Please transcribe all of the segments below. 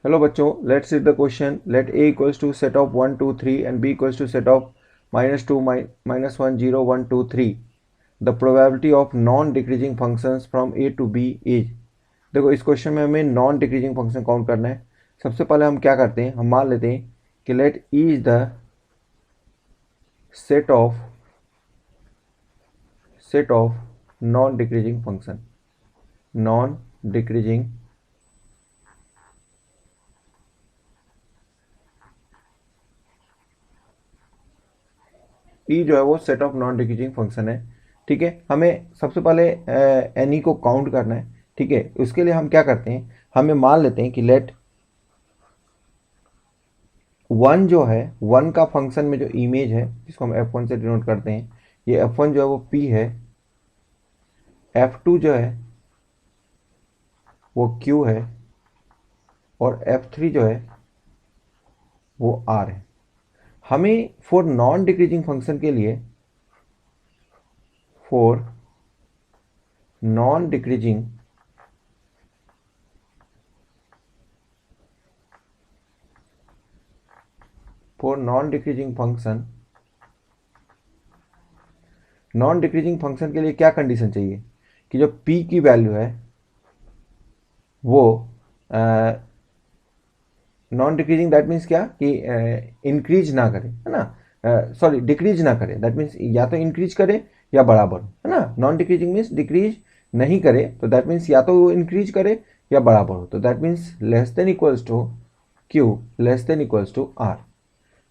Hello बच्चों, let's read the question. Let a equals to set of 1 2 3 and b equals to set of -2 -1 0 1 2 3. The probability of non decreasing functions from a to b is. देखो, इस question में हमें non decreasing function count करना है. सबसे पहले हम क्या करते हैं, हम मान लेते हैं कि let e is the set of non decreasing function. Non decreasing E जो है वो set of non decreasing function है. ठीक है, हमें सबसे पहले एन ई को काउंट करना है. ठीक है, उसके लिए हम क्या करते हैं, हमें मान लेते हैं कि लेट वन जो है, वन का फंक्शन में जो इमेज है जिसको हम F1 से डिनोट करते हैं, ये F1 जो है वो P है, F2 जो है वो Q है और F3 जो है वो R है. हमें फॉर नॉन डिक्रीजिंग फंक्शन के लिए, for non decreasing for non decreasing function, non decreasing function के लिए क्या कंडीशन चाहिए कि जो p की वैल्यू है वो नॉन डिक्रीजिंग, दैट मीन्स क्या कि इंक्रीज ना करे, है ना, सॉरी डिक्रीज ना करे, दैट मीन्स या तो इंक्रीज करे या बराबर हो, है ना. नॉन डिक्रीजिंग मीन्स डिक्रीज नहीं करे, तो दैट मीन्स या तो वो इंक्रीज करे या बराबर हो, तो that means less than equals to q, less than equals to r.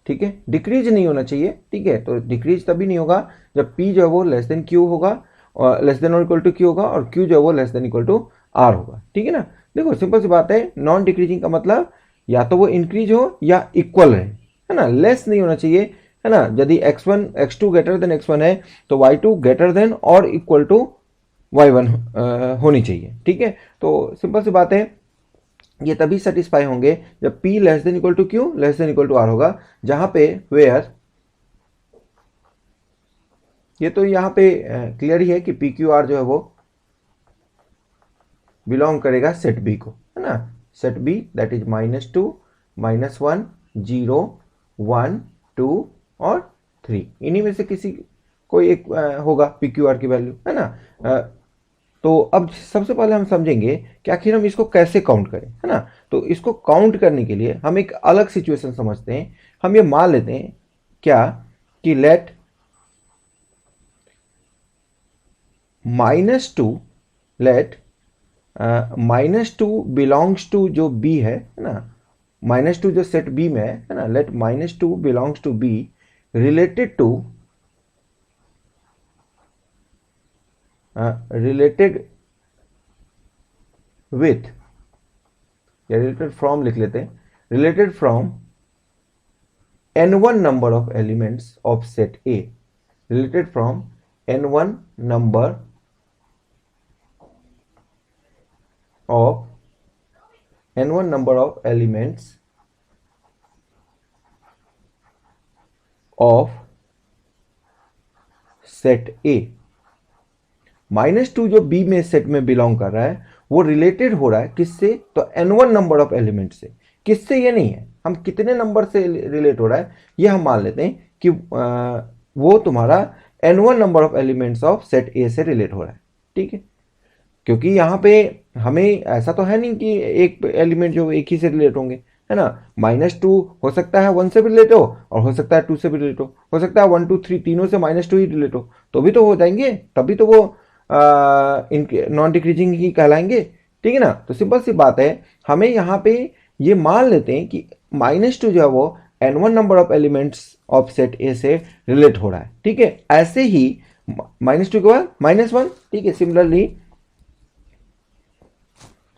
ठीक है, डिक्रीज नहीं होना चाहिए. ठीक है, तो डिक्रीज तभी नहीं होगा जब p जो है वो लेस देन q होगा, और लेस देन और इक्वल टू q होगा, और q जो है वो less than equal to r होगा. ठीक है ना. देखो, सिंपल सी बात है, नॉन डिक्रीजिंग का मतलब या तो वो इंक्रीज हो या इक्वल है ना, लेस नहीं होना चाहिए, है ना. यदि x1 x2 greater than x1 है तो y2 ग्रेटर देन और इक्वल टू y1 होनी चाहिए. ठीक है, तो सिंपल सी बात है, ये तभी सेटिस्फाई होंगे जब p less than equal to q less than equal to r होगा, जहां पे वेयर, ये तो यहाँ पे क्लियर ही है कि पी क्यू आर जो है वो बिलोंग करेगा सेट बी को, है ना. सेट बी दैट इज -2 -1 0 1 2 और 3, इन्हीं में से किसी कोई एक होगा पी क्यू आर की वैल्यू, है ना. तो अब सबसे पहले हम समझेंगे कि आखिर हम इसको कैसे काउंट करें, है ना. तो इसको काउंट करने के लिए हम एक अलग सिचुएशन समझते हैं. हम ये मान लेते हैं क्या कि लेट -2, लेट -2 बिलोंग्स टू जो b है ना, -2 जो सेट b में है ना, let -2 belongs to b related to related with, या रिलेटेड फ्रॉम लिख लेते हैं, related from n1 number of elements of set a, related from n1 number of n1 number of elements of set A. -2 जो B में set में belong कर रहा है वो रिलेटेड हो रहा है किससे, तो n1 नंबर ऑफ एलिमेंट से. किससे ये नहीं है, हम कितने नंबर से रिलेट हो रहा है ये हम मान लेते हैं कि वो तुम्हारा n1 number of elements of set A से रिलेट हो रहा है. ठीक है, क्योंकि यहाँ पे हमें ऐसा तो है नहीं कि एक एलिमेंट जो एक ही से रिलेट होंगे, है ना. -2 हो सकता है 1 से भी रिलेट हो और हो सकता है 2 से भी रिलेट हो सकता है 1 2 3 तीनों से -2 ही रिलेट हो, तो भी तो हो जाएंगे, तभी तो वो इनके नॉन डिक्रीजिंग ही कहलाएंगे. ठीक है ना. तो सिंपल सी बात है, हमें यहाँ पे ये मान लेते हैं कि -2 जो है वो n1 number of elements of set ए से रिलेट हो रहा है. ठीक है, ऐसे ही -2 के बाद -1. ठीक है, सिमिलरली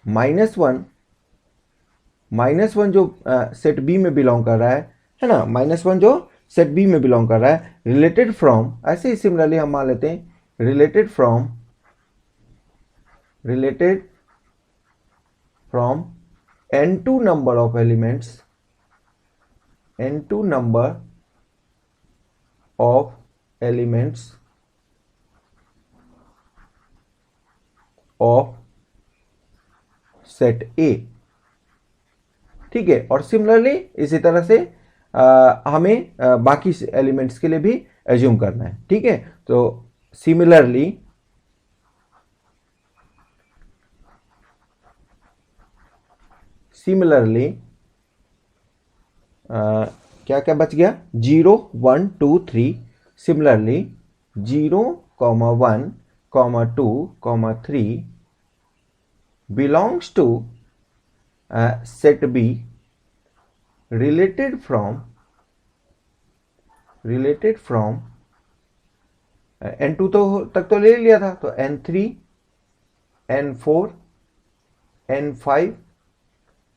-1 जो सेट बी में बिलोंग कर रहा है ना, -1 जो सेट बी में बिलोंग कर रहा है, रिलेटेड फ्रॉम, ऐसे ही सिमिलरली हम मान लेते हैं related from n2 number of elements, n2 number of elements of set ए. ठीक है। और सिमिलरली इसी तरह से हमें बाकी एलिमेंट्स के लिए भी एज्यूम करना है, ठीक है। तो सिमिलरली क्या क्या बच गया, 0 1 2 3। Similarly 0 1 2 3 belongs to set B related from n2 तो तक तो ले लिया था, तो n3 n4 n5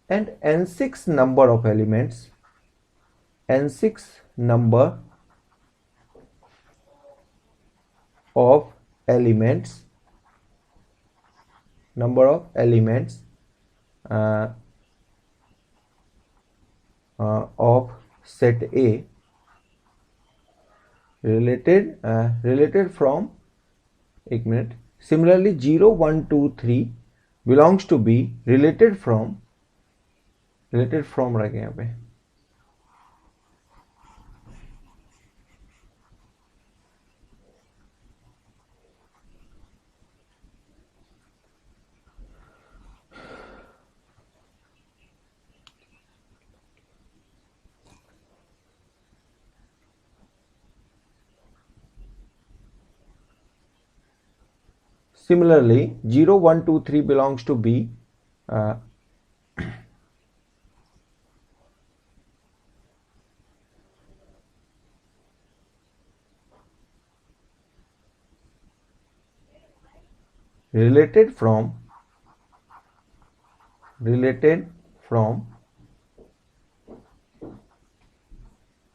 and n6 number of elements, n6 number of elements of set A related from, एक minute, similarly 0 1 2 3 belongs to B related from रह गया यहाँ पे, similarly 0 1 2 3 belongs to B related from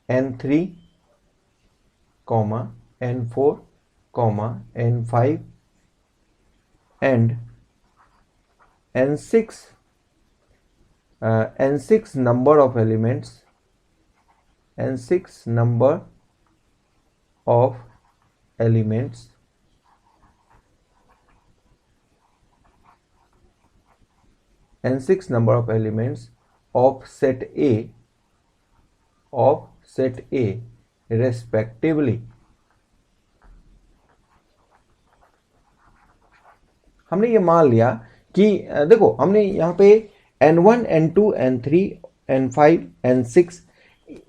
n3 n4 n5 and n6 number of elements, n6 number of elements of set A respectively। हमने ये मान लिया कि देखो हमने यहाँ पे n1 n2 n3 n5 n6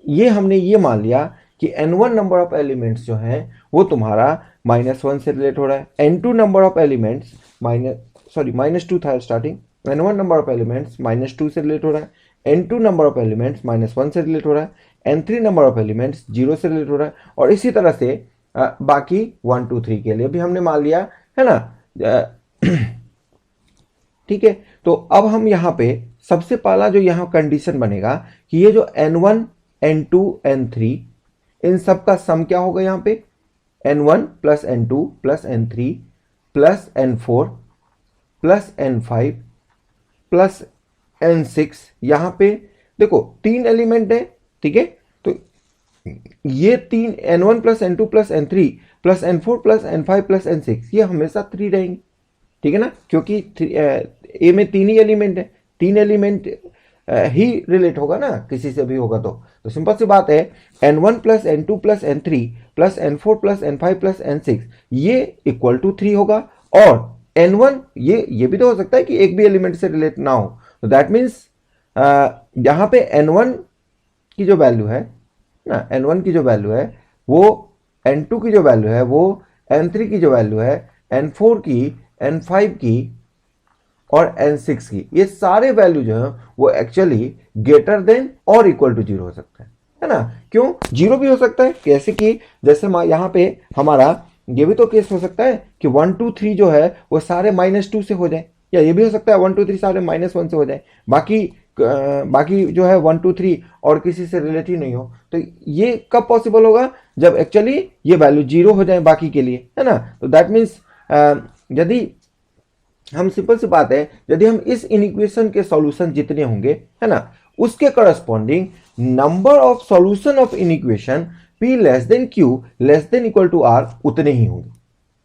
ये हमने ये मान लिया कि n1 नंबर ऑफ एलिमेंट्स जो हैं वो तुम्हारा -1 से रिलेट हो रहा है, n2 नंबर ऑफ एलिमेंट्स -2 था starting, n1 number of elements -2 से रिलेट हो रहा है, n2 नंबर ऑफ एलिमेंट्स -1 से रिलेट हो रहा है, n3 नंबर ऑफ एलिमेंट्स 0 से रिलेट हो रहा है, और इसी तरह से बाकी 1 2 3 के लिए भी हमने मान लिया है ना। ठीक है, तो अब हम यहाँ पे सबसे पहला जो यहाँ कंडीशन बनेगा कि ये जो n1 n2 n3 इन सब का सम क्या होगा, यहाँ पे n1 plus n2 plus n3 plus n4 plus n5 plus n6। यहाँ पे देखो 3 एलिमेंट है, ठीक है, तो ये 3 n1 plus n2 plus n3 plus n4 plus n5 plus n6 ये हमेशा 3 रहेंगे, ठीक है ना, क्योंकि ए में 3 ही एलिमेंट है, 3 एलिमेंट ही रिलेट होगा ना, किसी से भी होगा तो सिंपल सी बात है n1 plus n2 plus n3 plus n4 plus n5 plus n6 ये इक्वल टू 3 होगा। और n1 ये भी तो हो सकता है कि एक भी एलिमेंट से रिलेट ना हो, तो दैट मीन्स यहाँ पे n1 की जो वैल्यू है ना, n1 की जो वैल्यू है वो n2 की जो वैल्यू है वो n3 की जो वैल्यू है n4 की n5 की और n6 की, ये सारे वैल्यू जो है वो एक्चुअली ग्रेटर देन और इक्वल टू 0 हो सकता है ना। क्यों 0 भी हो सकता है, कैसे कि जैसे यहाँ पे हमारा ये भी तो केस हो सकता है कि 1 2 3 जो है वो सारे -2 से हो जाए, या ये भी हो सकता है 1 2 3 सारे -1 से हो जाए, बाकी जो है 1 2 3 और किसी से रिलेट ही नहीं हो। तो ये कब पॉसिबल होगा, जब एक्चुअली ये वैल्यू 0 हो जाए बाकी के लिए, है ना। तो दैट मीन्स यदि हम, सिंपल सी बात है, यदि हम इस इनइक्वेशन के सॉल्यूशन जितने होंगे, है ना, उसके corresponding number of solution of inequation p less than q less than equal to r उतने ही होंगे,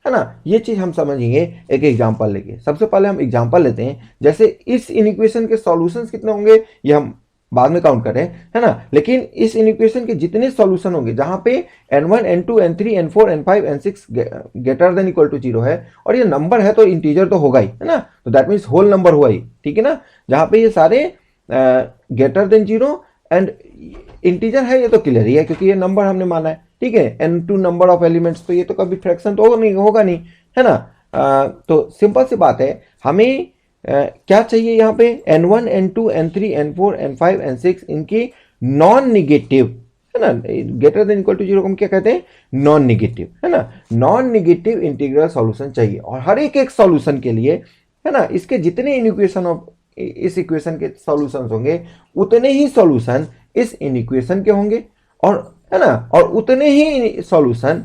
है ना। ये चीज हम समझेंगे एक एग्जांपल लेके। सबसे पहले हम एग्जांपल लेते हैं, जैसे इस इनइक्वेशन के सॉल्यूशंस कितने होंगे ये हम बाद में काउंट करें, है ना। लेकिन इस इनइक्वेशन के जितने सॉल्यूशन होंगे जहां पे n1 n2 n3 n4 n5 n6 greater than equal to 0 है, और ये नंबर है तो इंटीजर तो होगा ही, है ना, तो दैट मीन्स होल नंबर हुआ ही, ठीक है ना। जहां पे ये सारे ग्रेटर देन 0 एंड इंटीजर है, ये तो क्लियर ही है क्योंकि ये नंबर हमने माना है, ठीक है। n2 नंबर ऑफ एलिमेंट्स, तो ये तो कभी फ्रैक्शन तो होगा नहीं, है ना। तो सिंपल सी बात है, हमें क्या चाहिए यहाँ पे, n1 n2 n3 n4 n5 n6 इनकी नॉन निगेटिव, है ना, ग्रेटर देन इक्वल टू 0 को हम क्या कहते हैं, नॉन निगेटिव, है ना। नॉन निगेटिव इंटीग्रल सॉल्यूशन चाहिए, और हर एक सॉल्यूशन के लिए, है ना, इसके जितने इनइक्वेशन ऑफ इस इक्वेशन के सॉल्यूशन होंगे उतने ही सॉल्यूशन इस इनइक्वेशन के होंगे, और है ना, और उतने ही सॉल्यूशन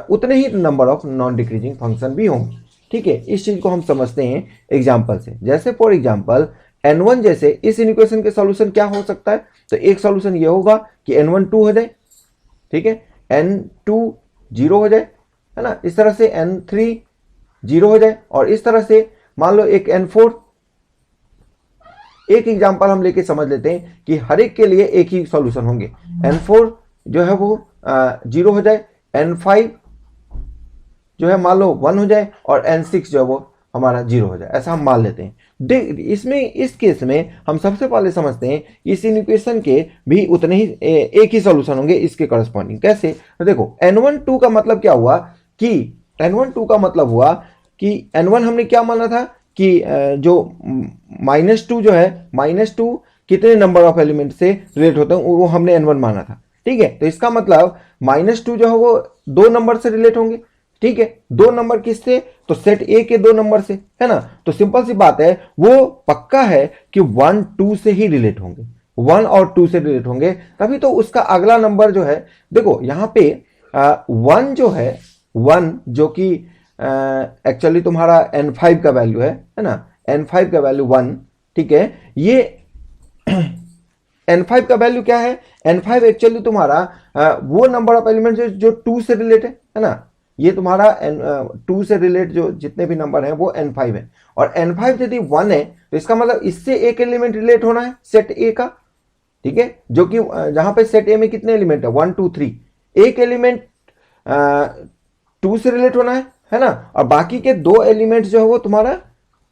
उतने ही number of non decreasing function भी होंगे, ठीक है। इस चीज को हम समझते हैं एग्जांपल से। जैसे फॉर एग्जांपल n1 जैसे इस इक्वेशन के सॉल्यूशन क्या हो सकता है, तो एक सॉल्यूशन ये होगा कि n1 2 हो जाए, ठीक है, n2 0 हो जाए, है ना, इस तरह से n3 0 हो जाए, और इस तरह से मान लो एक n4, एक एग्जांपल हम लेके समझ लेते हैं कि हर एक के लिए एक ही सॉल्यूशन होंगे, n4 जो है वो 0 हो जाए, n5 जो है मान लो 1 हो जाए, और n6 जो है वो हमारा 0 हो जाए, ऐसा हम मान लेते हैं। इसमें इस केस में हम सबसे पहले समझते हैं इस इक्वेशन के भी उतने ही एक ही सॉल्यूशन होंगे इसके करस्पॉन्डिंग। कैसे, तो देखो n1 2 का मतलब क्या हुआ कि n1 2 का मतलब हुआ कि n1 हमने क्या माना था कि जो -2 जो है, -2 कितने नंबर ऑफ एलिमेंट से रिलेट होते हैं वो हमने n1 माना था, ठीक है। तो इसका मतलब -2 जो है वो 2 नंबर से रिलेट होंगे, ठीक है। 2 नंबर किससे, तो सेट ए के 2 नंबर से, है ना। तो सिंपल सी बात है, वो पक्का है कि 1 2 से ही रिलेट होंगे, 1 और 2 से रिलेट होंगे, तभी तो उसका अगला नंबर जो है, देखो यहां पे 1 जो है, 1 जो कि एक्चुअली तुम्हारा n5 का वैल्यू है ना, n5 का वैल्यू 1, ठीक है। ये n5 का वैल्यू क्या है, n5 एक्चुअली तुम्हारा वो नंबर ऑफ एलिमेंट जो 2 से रिलेट है ना। ये तुम्हारा 2 से रिलेट जो जितने भी नंबर हैं वो n5 है, और n5 यदि 1 है तो इसका मतलब इससे एक एलिमेंट रिलेट होना है सेट ए का, ठीक है, जो कि जहां पे सेट ए में कितने एलिमेंट है, 1 2 3, एक एलिमेंट 2 से रिलेट होना है ना, और बाकी के 2 एलिमेंट्स जो है वो तुम्हारा,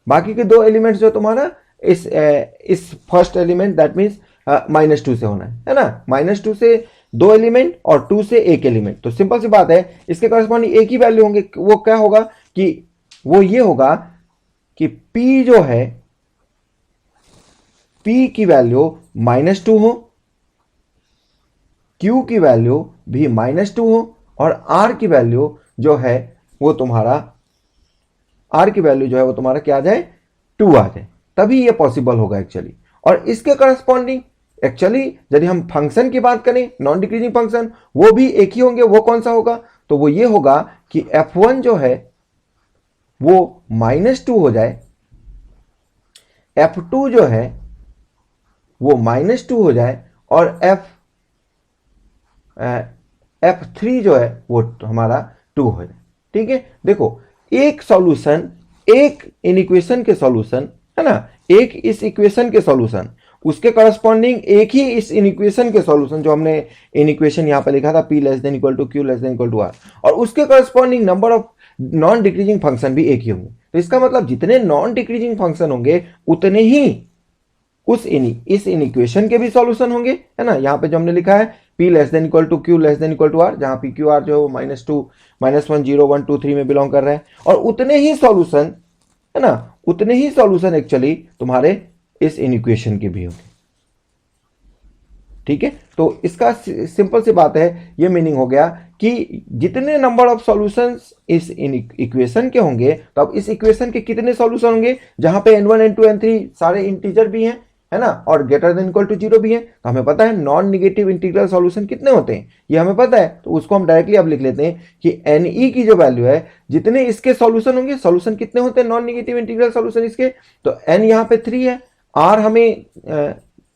बाकी के 2 एलिमेंट्स जो तुम्हारा इस फर्स्ट एलिमेंट दैट मीन्स -2 से होना है ना, -2 से 2 एलिमेंट और 2 से एक एलिमेंट। तो सिंपल सी बात है, इसके करस्पॉन्डिंग एक ही वैल्यू होंगे, वो क्या होगा कि वो ये होगा कि P जो है, P की वैल्यू -2 हो, Q की वैल्यू भी -2 हो, और R की वैल्यू जो है वो तुम्हारा, R की वैल्यू जो है वो तुम्हारा क्या आ जाए, 2 आ जाए, तभी ये पॉसिबल होगा एक्चुअली। और इसके करस्पॉन्डिंग एक्चुअली यदि हम फंक्शन की बात करें, नॉन डिक्रीजिंग फंक्शन, वो भी एक ही होंगे, वो कौन सा होगा, तो वो ये होगा कि f1 जो है वो -2 हो जाए, f2 जो है वो -2 हो जाए, और f3 जो है वो हमारा 2 हो जाए, ठीक है। देखो एक सॉल्यूशन, एक इक्वेशन के सॉल्यूशन, है ना, एक इस इक्वेशन के सॉल्यूशन, उसके करस्पॉन्डिंग एक ही इस इक्वेशन के सॉल्यूशन, जो हमने इक्वेशन यहां पे लिखा था P less than equal to Q less than equal to R, और उसके corresponding number of non decreasing function भी एक ही होंगे। तो इसका मतलब जितने नॉन डिक्रीजिंग फंक्शन होंगे उतने ही इस इक्वेशन के भी सॉल्यूशन होंगे, है ना। यहां पे जो हमने लिखा है P less than equal to Q less than equal to R, जहां P Q R जो -2 -1 0 1 2 3 में बिलोंग कर रहे हैं, और उतने ही सॉल्यूशन, है ना, उतने ही सॉल्यूशन एक्चुअली तुम्हारे इस इक्वेशन के भी होंगे, ठीक है। तो इसका सिंपल सी बात है, ये मीनिंग हो गया कि जितने नंबर ऑफ सॉल्यूशंस इस इक्वेशन के होंगे, तो अब इस इक्वेशन के कितने सॉल्यूशन होंगे, जहां पे n1 n2 n3 सारे इंटीजर भी हैं, है ना, और ग्रेटर देन इक्वल टू 0 भी है। तो हमें पता है नॉन निगेटिव इंटीग्रल सॉल्यूशन कितने होते हैं, ये हमें पता है, तो उसको हम डायरेक्टली अब लिख लेते हैं कि NE की जो वैल्यू है, जितने इसके सॉल्यूशन होंगे, सॉल्यूशन कितने होते हैं नॉन निगेटिव इंटीग्रल सॉल्यूशन इसके, तो n यहाँ पे 3 है, R हमें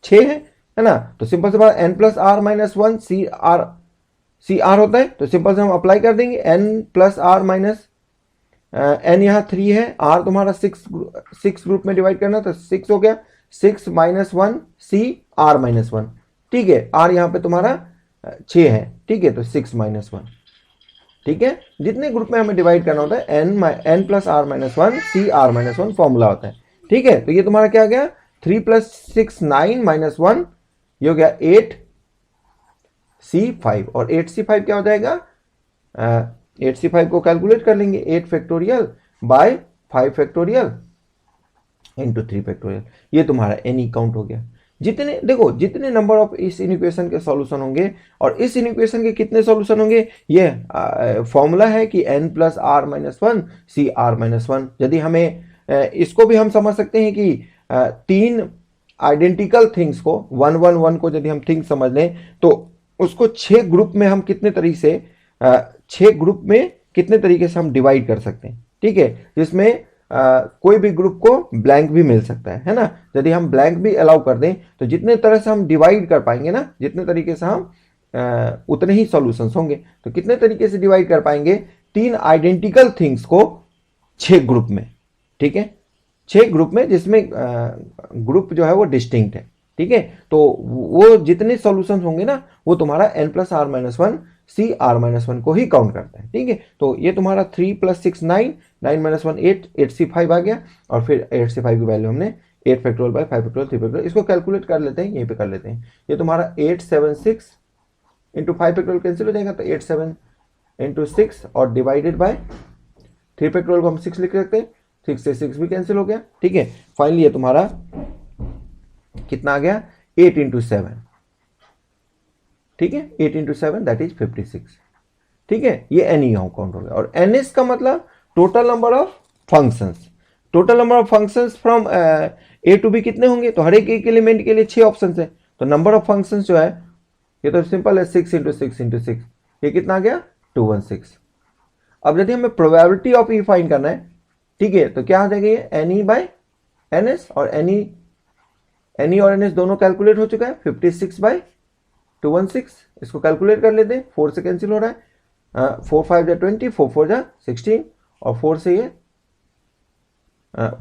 6 है ना। तो सिंपल से बात n plus are minus 1 C r होता है, तो सिंपल से हम अप्लाई कर देंगे n plus are minus n यहाँ 3 है, r तुम्हारा 6 ग्रुप में डिवाइड करना, तो 6 हो गया, 6 माइनस 1 सी आर माइनस 1, ठीक है, आर यहाँ पे तुम्हारा 6 है, ठीक है, तो 6 माइनस 1, ठीक है। जितने ग्रुप में हमें डिवाइड करना होता है n plus are minus 1 C R minus 1 formula होता है, ठीक है। तो ये तुम्हारा क्या आ गया 3 प्लस 6 9 माइनस 1, ये हो गया 8 सी 5, और 8 सी 5 क्या हो जाएगा 8 सी 5 को कैलकुलेट कर लेंगे 8 factorial by 5 factorial into 3 factorial, ये तुम्हारा एनी काउंट हो गया। जितने देखो जितने नंबर ऑफ इस इक्वेशन के सॉल्यूशन होंगे और इस इक्वेशन के कितने सॉल्यूशन होंगे, ये फॉर्मूला है कि n plus are minus 1 C R minus 1। यदि हमें इसको भी हम समझ सकते हैं कि 3 आइडेंटिकल थिंग्स को 1 1 1 को यदि हम थिंग्स समझ लें तो उसको 6 ग्रुप में हम कितने तरीके से 6 ग्रुप में कितने तरीके से हम डिवाइड कर सकते हैं, ठीक है, जिसमें कोई भी ग्रुप को ब्लैंक भी मिल सकता है ना। यदि हम ब्लैंक भी अलाउ कर दें तो जितने तरह से हम डिवाइड कर पाएंगे ना, जितने तरीके से हम उतने ही सॉल्यूशंस होंगे। तो कितने तरीके से डिवाइड कर पाएंगे 3 आइडेंटिकल थिंग्स को 6 ग्रुप में, ठीक है, 6 ग्रुप में, जिसमें ग्रुप जो है वो डिस्टिंक्ट है, ठीक है। तो वो जितने सॉल्यूशंस होंगे ना वो तुम्हारा n plus are minus 1 C R minus 1 को ही काउंट करता है, ठीक है। तो ये तुम्हारा 3 प्लस 6 9 9 माइनस 1 8 8 सी 5 आ गया, और फिर 8 सी 5 की वैल्यू हमने 8 फैक्टोरियल बाय 5 फैक्टोरियल 3 फैक्टोरियल, इसको कैलकुलेट कर लेते हैं, यहीं पे कर लेते हैं। ये तुम्हारा 876 इंटू 5 फैक्टोरियल कैंसिल हो जाएगा, तो 8 7 इंटू 6 और डिवाइडेड बाय 3 फैक्टोरियल को हम 6 लिख सकते हैं, 6 से 6 भी कैंसिल हो गया, ठीक है। फाइनली ये तुम्हारा कितना आ गया 8 इंटू 7, ठीक है, 8 इंटू 7 दैट इज 56, ठीक है। ये एनी काउंट हो गया। और एनएस का मतलब total number of functions, total number of functions from A to B कितने होंगे, तो हर एक एलिमेंट के लिए 6 ऑप्शन है, तो नंबर ऑफ फंक्शंस जो है ये तो सिंपल है 6 इंटू 6 इंटू 6, ये कितना आ गया 216। अब यदि हमें प्रोबेबिलिटी ऑफ ई फाइंड करना है, ठीक है, तो क्या आ जाएगा ये एनी बाय एनएस, और एनी और एनएस दोनों कैलकुलेट हो चुका है 56 बाय 216, इसको कैलकुलेट कर लेते हैं, 4 से कैंसिल हो रहा है, 4 5 जा 20, 4 4 जा 16, और 4 से ये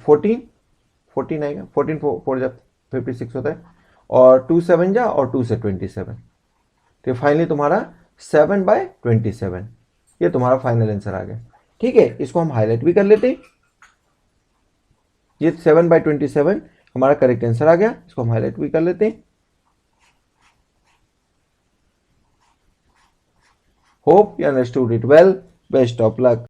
14 आएगा, 14 4 जा 56 होता है, और 2 7 जा और 2 से 27, तो फाइनली तुम्हारा 7 बाय 27, ये तुम्हारा फाइनल आंसर आ गया, ठीक है। इसको हम हाईलाइट भी कर लेते हैं, ये 7 बाय 27 हमारा करेक्ट आंसर आ गया, इसको हम हाईलाइट भी कर लेते हैं। Hope you understood it well. Best of luck.